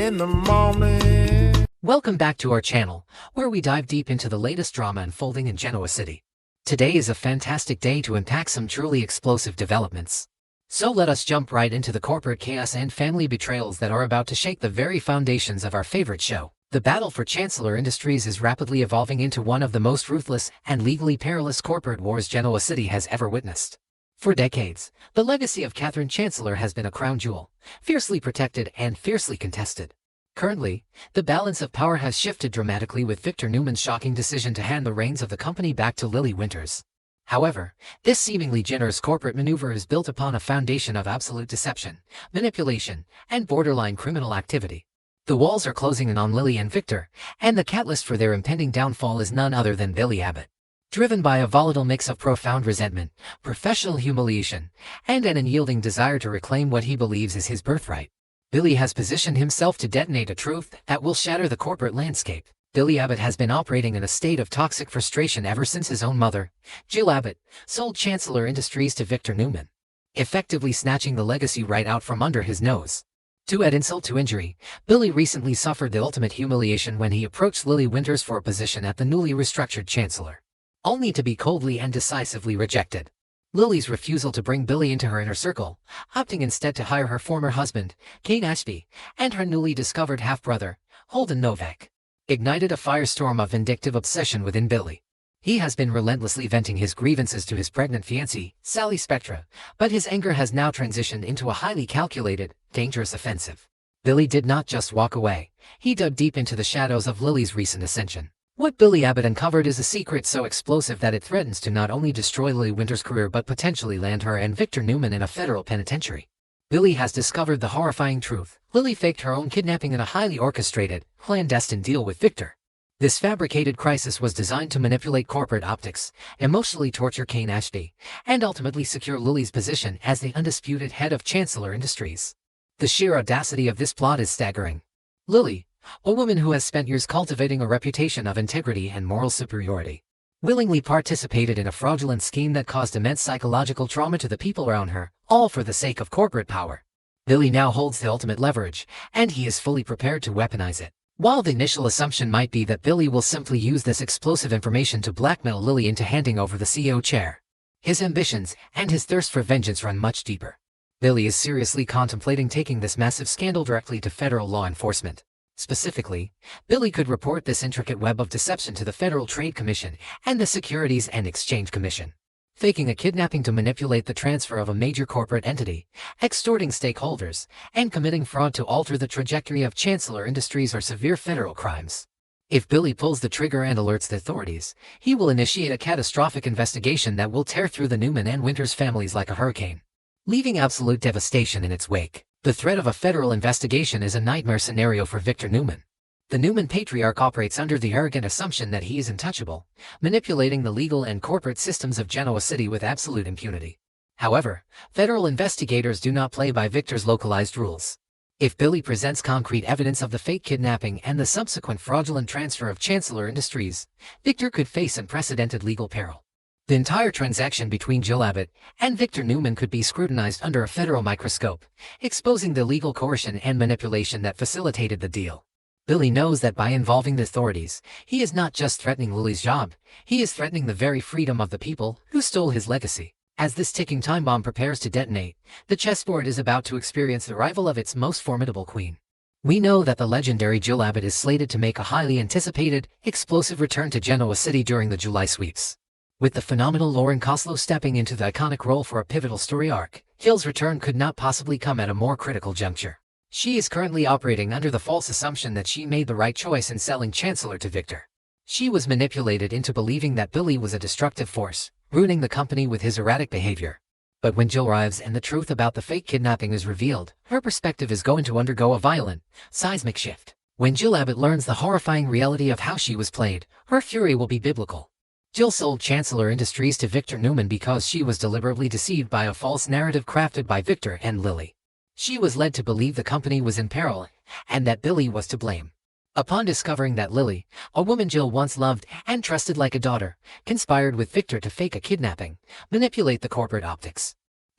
in the morning. Welcome back to our channel, where we dive deep into the latest drama unfolding in Genoa City. Today is a fantastic day to unpack some truly explosive developments. So let us jump right into the corporate chaos and family betrayals that are about to shake the very foundations of our favorite show. The battle for Chancellor Industries is rapidly evolving into one of the most ruthless and legally perilous corporate wars Genoa City has ever witnessed. For decades, the legacy of Catherine Chancellor has been a crown jewel, fiercely protected and fiercely contested. Currently, the balance of power has shifted dramatically with Victor Newman's shocking decision to hand the reins of the company back to Lily Winters. However, this seemingly generous corporate maneuver is built upon a foundation of absolute deception, manipulation, and borderline criminal activity. The walls are closing in on Lily and Victor, and the catalyst for their impending downfall is none other than Billy Abbott. Driven by a volatile mix of profound resentment, professional humiliation, and an unyielding desire to reclaim what he believes is his birthright, Billy has positioned himself to detonate a truth that will shatter the corporate landscape. Billy Abbott has been operating in a state of toxic frustration ever since his own mother, Jill Abbott, sold Chancellor Industries to Victor Newman, effectively snatching the legacy right out from under his nose. To add insult to injury, Billy recently suffered the ultimate humiliation when he approached Lily Winters for a position at the newly restructured Chancellor, only to be coldly and decisively rejected. Lily's refusal to bring Billy into her inner circle, opting instead to hire her former husband, Kane Ashby, and her newly discovered half-brother, Holden Novak, ignited a firestorm of vindictive obsession within Billy. He has been relentlessly venting his grievances to his pregnant fiancée, Sally Spectra, but his anger has now transitioned into a highly calculated, dangerous offensive. Billy did not just walk away. He dug deep into the shadows of Lily's recent ascension. What Billy Abbott uncovered is a secret so explosive that it threatens to not only destroy Lily Winters' career but potentially land her and Victor Newman in a federal penitentiary. Billy has discovered the horrifying truth. Lily faked her own kidnapping in a highly orchestrated, clandestine deal with Victor. This fabricated crisis was designed to manipulate corporate optics, emotionally torture Kane Ashby, and ultimately secure Lily's position as the undisputed head of Chancellor Industries. The sheer audacity of this plot is staggering. Lily, a woman who has spent years cultivating a reputation of integrity and moral superiority, willingly participated in a fraudulent scheme that caused immense psychological trauma to the people around her, all for the sake of corporate power. Billy now holds the ultimate leverage, and he is fully prepared to weaponize it. While the initial assumption might be that Billy will simply use this explosive information to blackmail Lily into handing over the CEO chair, his ambitions and his thirst for vengeance run much deeper. Billy is seriously contemplating taking this massive scandal directly to federal law enforcement. Specifically, Billy could report this intricate web of deception to the Federal Trade Commission and the Securities and Exchange Commission. Faking a kidnapping to manipulate the transfer of a major corporate entity, extorting stakeholders, and committing fraud to alter the trajectory of Chancellor Industries are severe federal crimes. If Billy pulls the trigger and alerts the authorities, he will initiate a catastrophic investigation that will tear through the Newman and Winters families like a hurricane, leaving absolute devastation in its wake. The threat of a federal investigation is a nightmare scenario for Victor Newman. The Newman patriarch operates under the arrogant assumption that he is untouchable, manipulating the legal and corporate systems of Genoa City with absolute impunity. However, federal investigators do not play by Victor's localized rules. If Billy presents concrete evidence of the fake kidnapping and the subsequent fraudulent transfer of Chancellor Industries, Victor could face unprecedented legal peril. The entire transaction between Jill Abbott and Victor Newman could be scrutinized under a federal microscope, exposing the legal coercion and manipulation that facilitated the deal. Billy knows that by involving the authorities, he is not just threatening Lily's job, he is threatening the very freedom of the people who stole his legacy. As this ticking time bomb prepares to detonate, the chessboard is about to experience the arrival of its most formidable queen. We know that the legendary Jill Abbott is slated to make a highly anticipated, explosive return to Genoa City during the July sweeps. With the phenomenal Lauren Koslow stepping into the iconic role for a pivotal story arc, Jill's return could not possibly come at a more critical juncture. She is currently operating under the false assumption that she made the right choice in selling Chancellor to Victor. She was manipulated into believing that Billy was a destructive force, ruining the company with his erratic behavior. But when Jill arrives and the truth about the fake kidnapping is revealed, her perspective is going to undergo a violent, seismic shift. When Jill Abbott learns the horrifying reality of how she was played, her fury will be biblical. Jill sold Chancellor Industries to Victor Newman because she was deliberately deceived by a false narrative crafted by Victor and Lily. She was led to believe the company was in peril, and that Billy was to blame. Upon discovering that Lily, a woman Jill once loved and trusted like a daughter, conspired with Victor to fake a kidnapping, manipulate the corporate optics,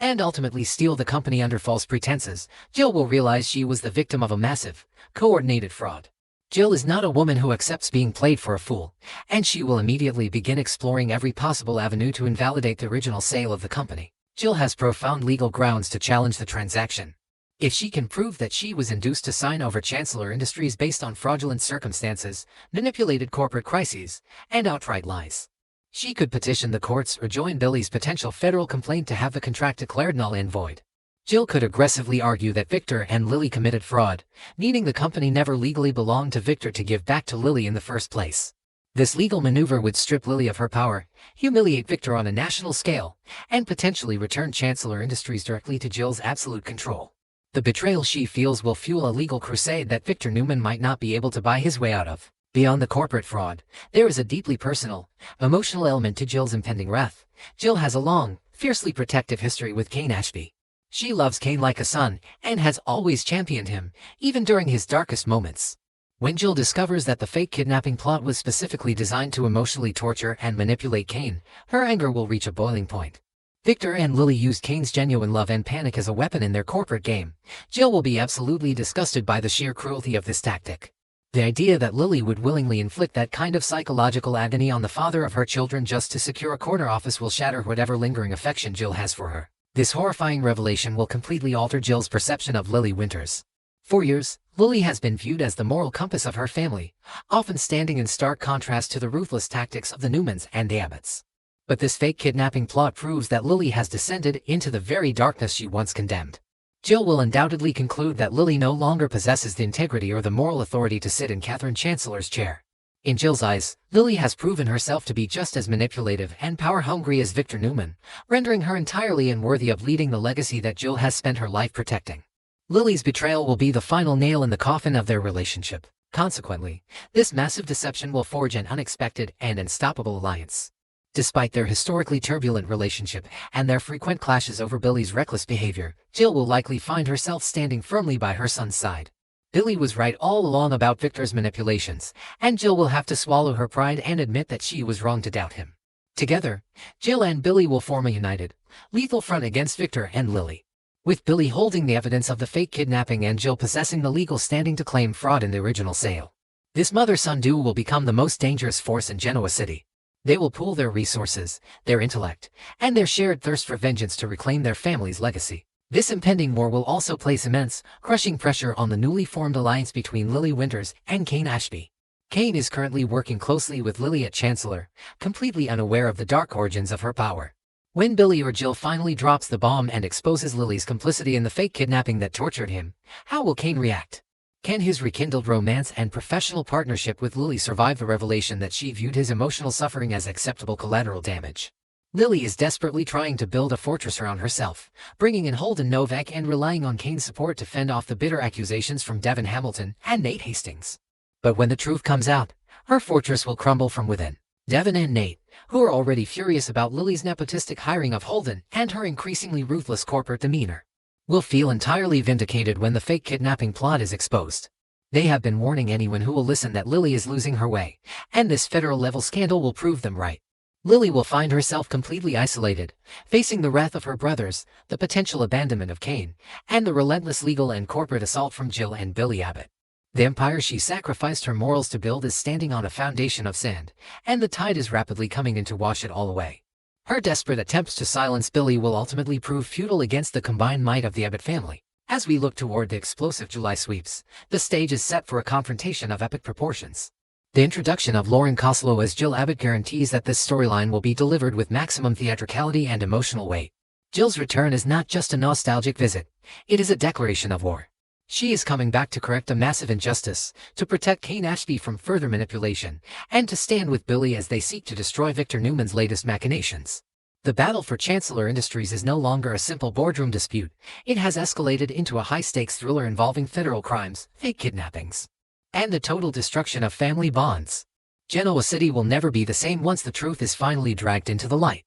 and ultimately steal the company under false pretenses, Jill will realize she was the victim of a massive, coordinated fraud. Jill is not a woman who accepts being played for a fool, and she will immediately begin exploring every possible avenue to invalidate the original sale of the company. Jill has profound legal grounds to challenge the transaction. If she can prove that she was induced to sign over Chancellor Industries based on fraudulent circumstances, manipulated corporate crises, and outright lies, she could petition the courts or join Billy's potential federal complaint to have the contract declared null and void. Jill could aggressively argue that Victor and Lily committed fraud, meaning the company never legally belonged to Victor to give back to Lily in the first place. This legal maneuver would strip Lily of her power, humiliate Victor on a national scale, and potentially return Chancellor Industries directly to Jill's absolute control. The betrayal she feels will fuel a legal crusade that Victor Newman might not be able to buy his way out of. Beyond the corporate fraud, there is a deeply personal, emotional element to Jill's impending wrath. Jill has a long, fiercely protective history with Kane Ashby. She loves Kane like a son and has always championed him, even during his darkest moments. When Jill discovers that the fake kidnapping plot was specifically designed to emotionally torture and manipulate Kane, her anger will reach a boiling point. Victor and Lily used Kane's genuine love and panic as a weapon in their corporate game. Jill will be absolutely disgusted by the sheer cruelty of this tactic. The idea that Lily would willingly inflict that kind of psychological agony on the father of her children just to secure a corner office will shatter whatever lingering affection Jill has for her. This horrifying revelation will completely alter Jill's perception of Lily Winters. For years, Lily has been viewed as the moral compass of her family, often standing in stark contrast to the ruthless tactics of the Newmans and the Abbotts. But this fake kidnapping plot proves that Lily has descended into the very darkness she once condemned. Jill will undoubtedly conclude that Lily no longer possesses the integrity or the moral authority to sit in Catherine Chancellor's chair. In Jill's eyes, Lily has proven herself to be just as manipulative and power-hungry as Victor Newman, rendering her entirely unworthy of leading the legacy that Jill has spent her life protecting. Lily's betrayal will be the final nail in the coffin of their relationship. Consequently, this massive deception will forge an unexpected and unstoppable alliance. Despite their historically turbulent relationship and their frequent clashes over Billy's reckless behavior, Jill will likely find herself standing firmly by her son's side. Billy was right all along about Victor's manipulations, and Jill will have to swallow her pride and admit that she was wrong to doubt him. Together, Jill and Billy will form a united, lethal front against Victor and Lily. With Billy holding the evidence of the fake kidnapping and Jill possessing the legal standing to claim fraud in the original sale, this mother-son duo will become the most dangerous force in Genoa City. They will pool their resources, their intellect, and their shared thirst for vengeance to reclaim their family's legacy. This impending war will also place immense, crushing pressure on the newly formed alliance between Lily Winters and Kane Ashby. Kane is currently working closely with Lily at Chancellor, completely unaware of the dark origins of her power. When Billy or Jill finally drops the bomb and exposes Lily's complicity in the fake kidnapping that tortured him, how will Kane react? Can his rekindled romance and professional partnership with Lily survive the revelation that she viewed his emotional suffering as acceptable collateral damage? Lily is desperately trying to build a fortress around herself, bringing in Holden Novak and relying on Kane's support to fend off the bitter accusations from Devin Hamilton and Nate Hastings. But when the truth comes out, her fortress will crumble from within. Devin and Nate, who are already furious about Lily's nepotistic hiring of Holden and her increasingly ruthless corporate demeanor, will feel entirely vindicated when the fake kidnapping plot is exposed. They have been warning anyone who will listen that Lily is losing her way, and this federal-level scandal will prove them right. Lily will find herself completely isolated, facing the wrath of her brothers, the potential abandonment of Kane, and the relentless legal and corporate assault from Jill and Billy Abbott. The empire she sacrificed her morals to build is standing on a foundation of sand, and the tide is rapidly coming in to wash it all away. Her desperate attempts to silence Billy will ultimately prove futile against the combined might of the Abbott family. As we look toward the explosive July sweeps, the stage is set for a confrontation of epic proportions. The introduction of Lauren Koslow as Jill Abbott guarantees that this storyline will be delivered with maximum theatricality and emotional weight. Jill's return is not just a nostalgic visit, it is a declaration of war. She is coming back to correct a massive injustice, to protect Kane Ashby from further manipulation, and to stand with Billy as they seek to destroy Victor Newman's latest machinations. The battle for Chancellor Industries is no longer a simple boardroom dispute. It has escalated into a high-stakes thriller involving federal crimes, fake kidnappings, and the total destruction of family bonds. Genoa City will never be the same once the truth is finally dragged into the light.